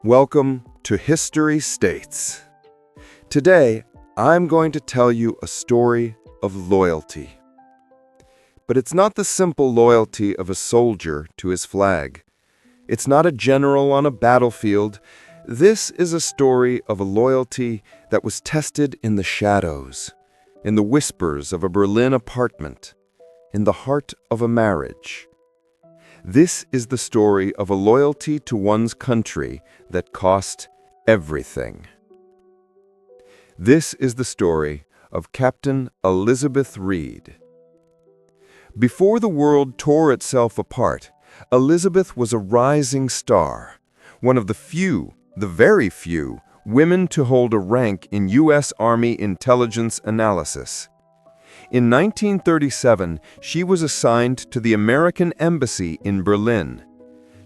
Welcome to History States. Today, I'm going to tell you a story of loyalty. But it's not the simple loyalty of a soldier to his flag. It's not a general on a battlefield. This is a story of a loyalty that was tested in the shadows, in the whispers of a Berlin apartment, in the heart of a marriage. This is the story of a loyalty to one's country that cost everything. This is the story of Captain Elizabeth Reed. Before the world tore itself apart, Elizabeth was a rising star, one of the very few, women to hold a rank in U.S. Army intelligence analysis. In 1937, she was assigned to the American Embassy in Berlin.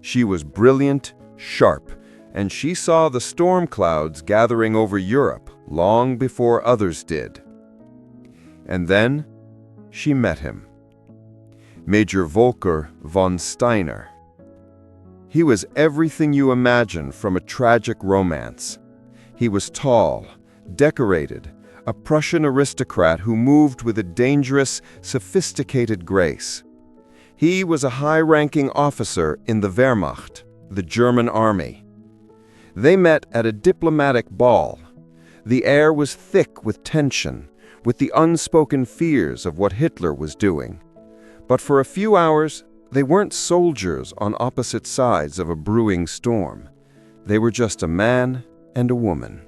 She was brilliant, sharp, and she saw the storm clouds gathering over Europe long before others did. And then she met him. Major Volker von Steiner. He was everything you imagine from a tragic romance. He was tall, decorated, a Prussian aristocrat who moved with a dangerous, sophisticated grace. He was a high-ranking officer in the Wehrmacht, the German army. They met at a diplomatic ball. The air was thick with tension, with the unspoken fears of what Hitler was doing. But for a few hours, they weren't soldiers on opposite sides of a brewing storm. They were just a man and a woman.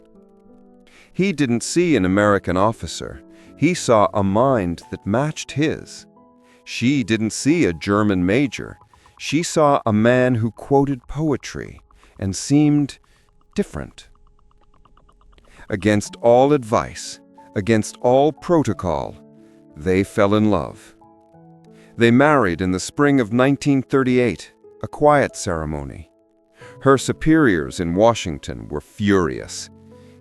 He didn't see an American officer. He saw a mind that matched his. She didn't see a German major. She saw a man who quoted poetry and seemed different. Against all advice, against all protocol, they fell in love. They married in the spring of 1938, a quiet ceremony. Her superiors in Washington were furious.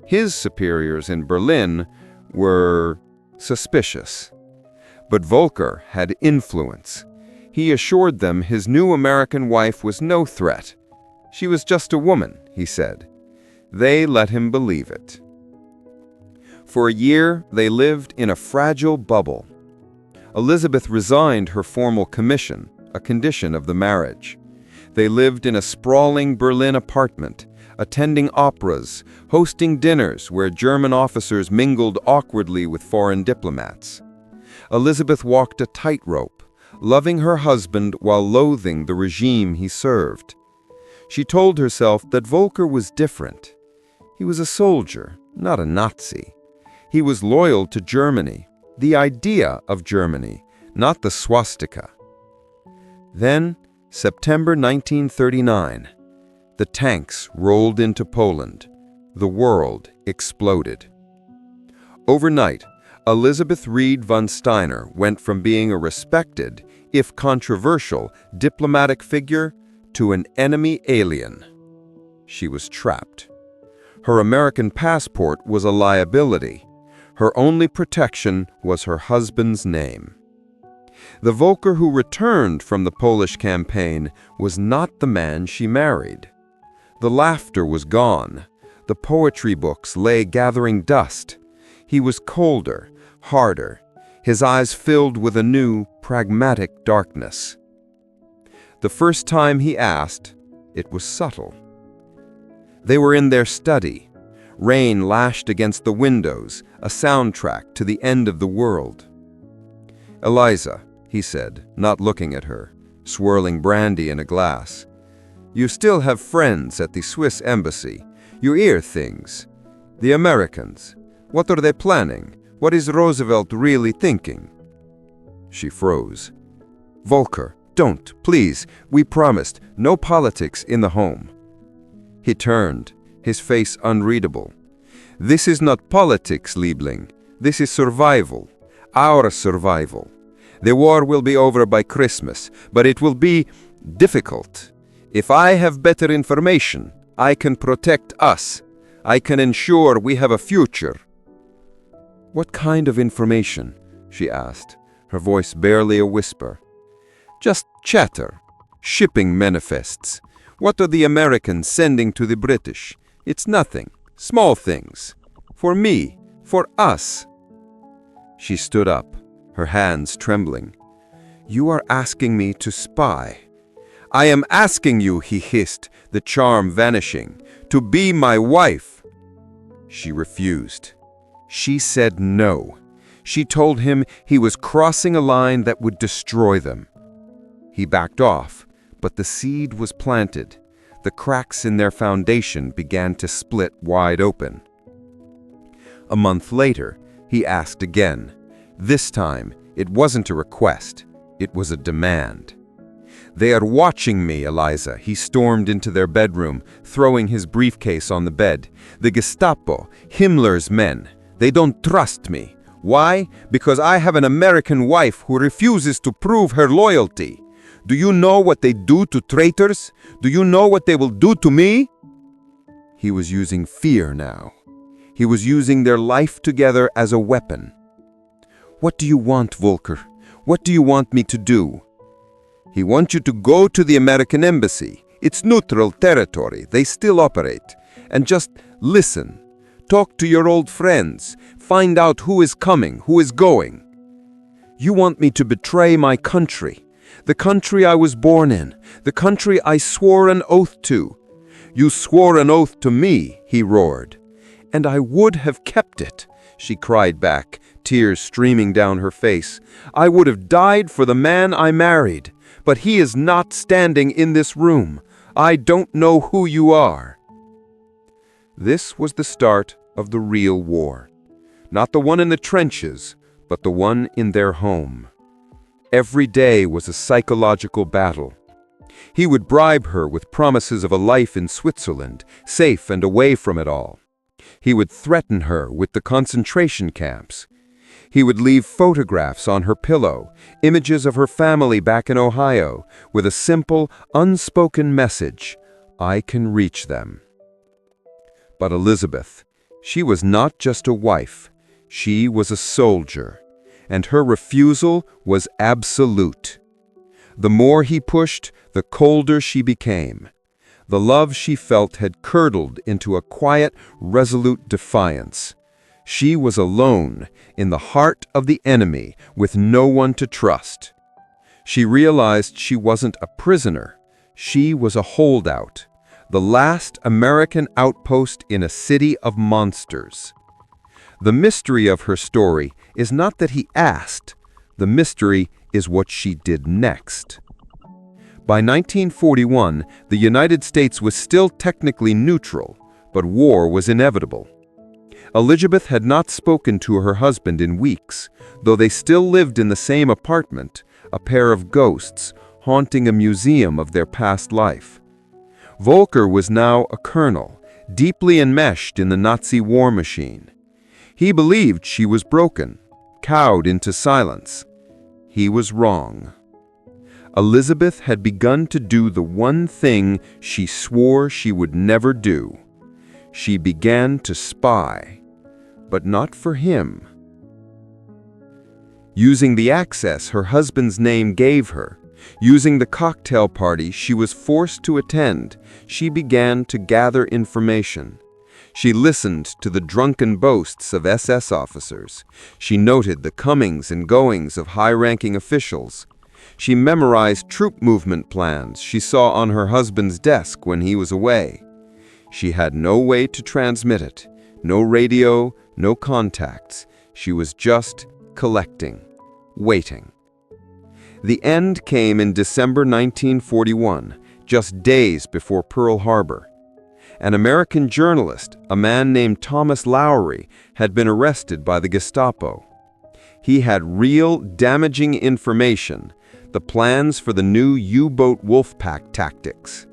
His superiors in Berlin were suspicious. But Volker had influence. He assured them his new American wife was no threat. She was just a woman, he said. They let him believe it. For a year, they lived in a fragile bubble. Elizabeth resigned her formal commission, a condition of the marriage. They lived in a sprawling Berlin apartment, attending operas, hosting dinners where German officers mingled awkwardly with foreign diplomats. Elizabeth walked a tightrope, loving her husband while loathing the regime he served. She told herself that Volker was different. He was a soldier, not a Nazi. He was loyal to Germany, the idea of Germany, not the swastika. Then, September 1939, the tanks rolled into Poland. The world exploded. Overnight, Elizabeth Reed von Steiner went from being a respected, if controversial, diplomatic figure to an enemy alien. She was trapped. Her American passport was a liability. Her only protection was her husband's name. The Volker who returned from the Polish campaign was not the man she married. The laughter was gone. The poetry books lay gathering dust. He was colder, harder, his eyes filled with a new, pragmatic darkness. The first time he asked, it was subtle. They were in their study. Rain lashed against the windows, a soundtrack to the end of the world. "Eliza," he said, not looking at her, swirling brandy in a glass. "You still have friends at the Swiss embassy. You hear things. The Americans. What are they planning? What is Roosevelt really thinking?" She froze. "Volker, don't, please. We promised. No politics in the home." He turned, his face unreadable. "This is not politics, Liebling. This is survival. Our survival. The war will be over by Christmas, but it will be difficult. If I have better information, I can protect us. I can ensure we have a future." "What kind of information?" she asked, her voice barely a whisper. "Just chatter. Shipping manifests. What are the Americans sending to the British? It's nothing. Small things. For me. For us." She stood up, her hands trembling. "You are asking me to spy." "I am asking you," he hissed, the charm vanishing, "to be my wife." She refused. She said no. She told him he was crossing a line that would destroy them. He backed off, but the seed was planted. The cracks in their foundation began to split wide open. A month later, he asked again. This time, it wasn't a request, it was a demand. "They are watching me, Eliza," he stormed into their bedroom, throwing his briefcase on the bed. "The Gestapo, Himmler's men, they don't trust me. Why? Because I have an American wife who refuses to prove her loyalty. Do you know what they do to traitors? Do you know what they will do to me?" He was using fear now. He was using their life together as a weapon. "What do you want, Volker? What do you want me to do?" "He wants you to go to the American embassy. It's neutral territory. They still operate. And just listen. Talk to your old friends. Find out who is coming, who is going." "You want me to betray my country. The country I was born in. The country I swore an oath to." "You swore an oath to me," he roared. "And I would have kept it," she cried back, tears streaming down her face. "I would have died for the man I married. But he is not standing in this room. I don't know who you are." This was the start of the real war. Not the one in the trenches, but the one in their home. Every day was a psychological battle. He would bribe her with promises of a life in Switzerland, safe and away from it all. He would threaten her with the concentration camps. He would leave photographs on her pillow, images of her family back in Ohio, with a simple, unspoken message: "I can reach them." But Elizabeth, she was not just a wife, she was a soldier, and her refusal was absolute. The more he pushed, the colder she became. The love she felt had curdled into a quiet, resolute defiance. She was alone, in the heart of the enemy, with no one to trust. She realized she wasn't a prisoner. She was a holdout, the last American outpost in a city of monsters. The mystery of her story is not that he asked. The mystery is what she did next. By 1941, the United States was still technically neutral, but war was inevitable. Elizabeth had not spoken to her husband in weeks, though they still lived in the same apartment, a pair of ghosts haunting a museum of their past life. Volker was now a colonel, deeply enmeshed in the Nazi war machine. He believed she was broken, cowed into silence. He was wrong. Elizabeth had begun to do the one thing she swore she would never do. She began to spy, but not for him. Using the access her husband's name gave her, using the cocktail party she was forced to attend, she began to gather information. She listened to the drunken boasts of SS officers. She noted the comings and goings of high-ranking officials. She memorized troop movement plans she saw on her husband's desk when he was away. She had no way to transmit it, no radio, no contacts. She was just collecting, waiting. The end came in December 1941, just days before Pearl Harbor. An American journalist, a man named Thomas Lowry, had been arrested by the Gestapo. He had real, damaging information, the plans for the new U-boat Wolfpack tactics.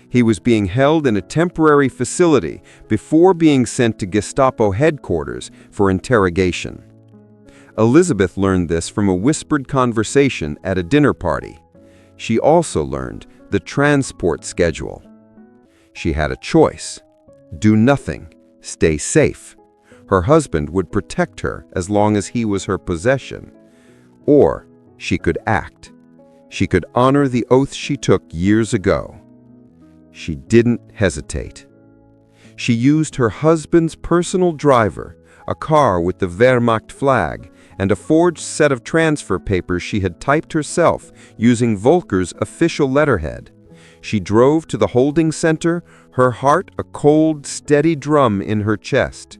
He was being held in a temporary facility before being sent to Gestapo headquarters for interrogation. Elizabeth learned this from a whispered conversation at a dinner party. She also learned the transport schedule. She had a choice: do nothing, stay safe. Her husband would protect her as long as he was her possession. Or she could act. She could honor the oath she took years ago. She didn't hesitate. She used her husband's personal driver, a car with the Wehrmacht flag, and a forged set of transfer papers she had typed herself using Volker's official letterhead. She drove to the holding center, her heart a cold, steady drum in her chest.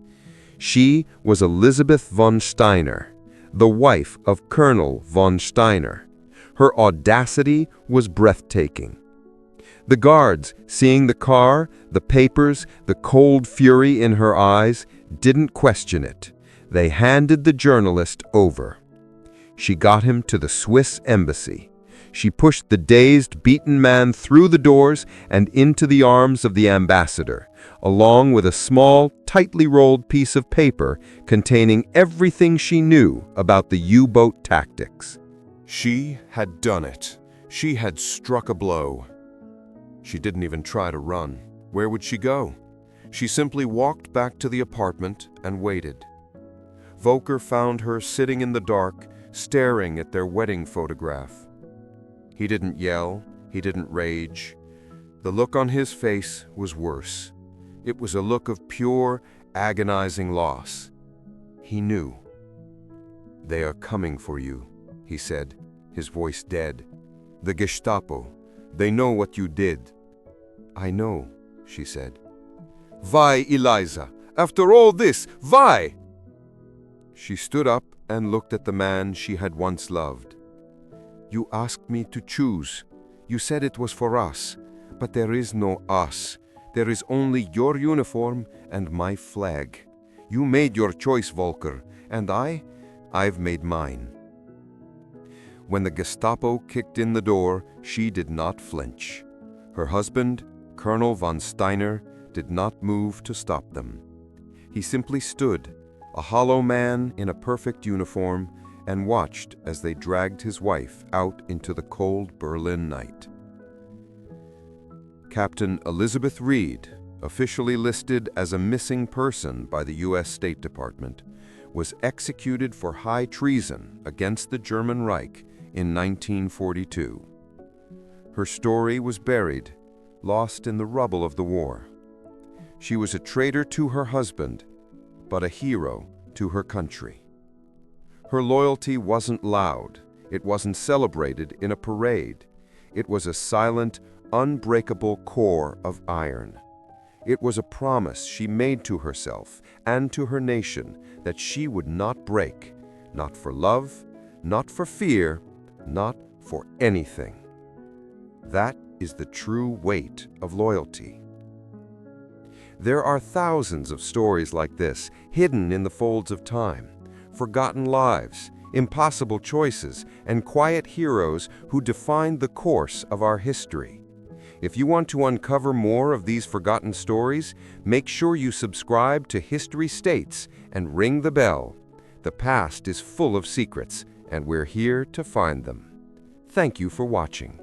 She was Elisabeth von Steiner, the wife of Colonel von Steiner. Her audacity was breathtaking. The guards, seeing the car, the papers, the cold fury in her eyes, didn't question it. They handed the journalist over. She got him to the Swiss embassy. She pushed the dazed, beaten man through the doors and into the arms of the ambassador, along with a small, tightly rolled piece of paper containing everything she knew about the U-boat tactics. She had done it. She had struck a blow. She didn't even try to run. Where would she go? She simply walked back to the apartment and waited. Volker found her sitting in the dark, staring at their wedding photograph. He didn't yell, he didn't rage. The look on his face was worse. It was a look of pure, agonizing loss. He knew. "They are coming for you," he said, his voice dead. "The Gestapo. They know what you did." "I know," she said. "Why, Eliza? After all this, why?" She stood up and looked at the man she had once loved. "You asked me to choose. You said it was for us. But there is no us. There is only your uniform and my flag. You made your choice, Volker, and I've made mine." When the Gestapo kicked in the door, she did not flinch. Her husband, Colonel von Steiner, did not move to stop them. He simply stood, a hollow man in a perfect uniform, and watched as they dragged his wife out into the cold Berlin night. Captain Elizabeth Reed, officially listed as a missing person by the U.S. State Department, was executed for high treason against the German Reich in 1942. Her story was buried, lost in the rubble of the war. She was a traitor to her husband, but a hero to her country. Her loyalty wasn't loud. It wasn't celebrated in a parade. It was a silent, unbreakable core of iron. It was a promise she made to herself and to her nation that she would not break, not for love, not for fear, not for anything. That is the true weight of loyalty. There are thousands of stories like this, hidden in the folds of time. Forgotten lives, impossible choices, and quiet heroes who defined the course of our history. If you want to uncover more of these forgotten stories, make sure you subscribe to History States and ring the bell. The past is full of secrets, and we're here to find them. Thank you for watching.